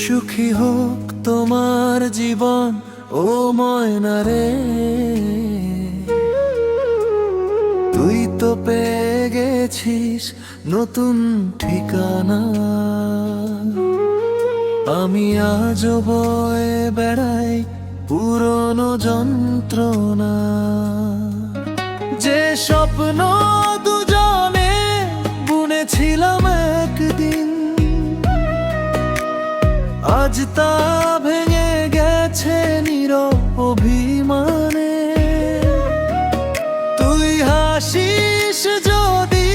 সুখী হোক তোমার জীবন ও ময়না রে, তুই তো পেয়ে গেছিস নতুন ঠিকানা। আমি আজও বয়ে বেড়াই পুরনো যন্ত্রণা, যে স্বপ্ন দুজনে বুনেছিলাম একদিন, আজ তা ভেঙে গেছে নীরব অভিমানে। তুই হাসিস যদি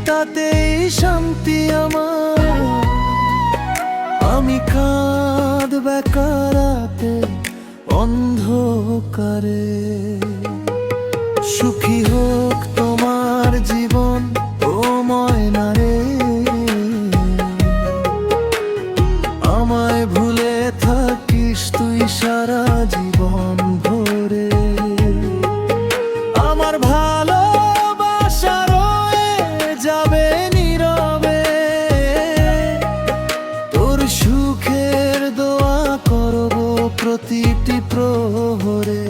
তাতেই শান্তি আমার, আমি কাঁদ বেকারাতে অন্ধকারে। সুখী হোক তোমার জীবন ও ময়না রে, আমায় ভুলে থাকিস তুই সারা জীবন ভরে। আমার ভালোবাসা রয়ে যাবে নীরবে, তোর সুখের দোয়া করব প্রতিটি প্রহরে।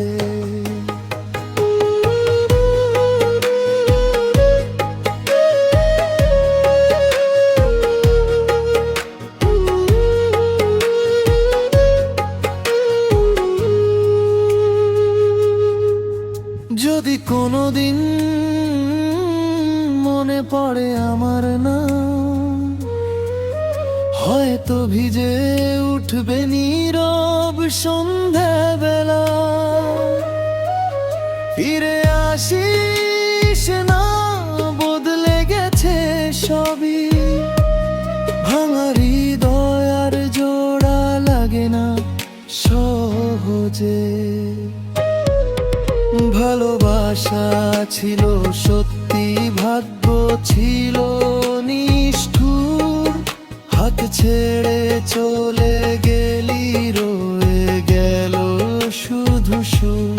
যদি কোনোদিন মনে পড়ে আমার নাম, হয়তো ভিজে উঠবে নীরব সন্ধ্যাবেলা। ফিরে আসিস না, বদলে গেছে সবই, ভাঙা হৃদয় আর জোড়া লাগে না সহজে। ভালোবাসা ছিল সত্যি, ভাগ্য ছিল নিষ্ঠুর, হাত ছেড়ে চলে গেলি, রয়ে গেল শুধু সুর।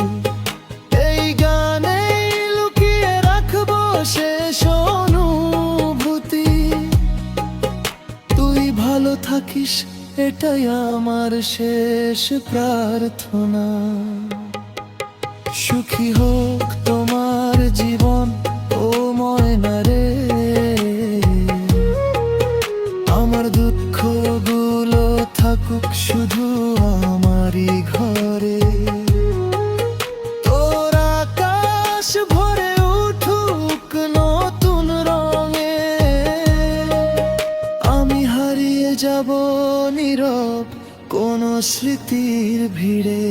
এই গানে লুকিয়ে রাখবো শেষ অনুভূতি, তুই ভালো থাকিস এটাই আমার শেষ প্রার্থনা। সুখী হোক তোমার জীবন ও ময়না রে, আমার দুঃখগুলো থাকুক শুধু আমারই ঘরে। তোর আকাশ ভরে উঠুক নতুন রঙে, আমি হারিয়ে যাব নীরব কোন স্মৃতির ভিড়ে।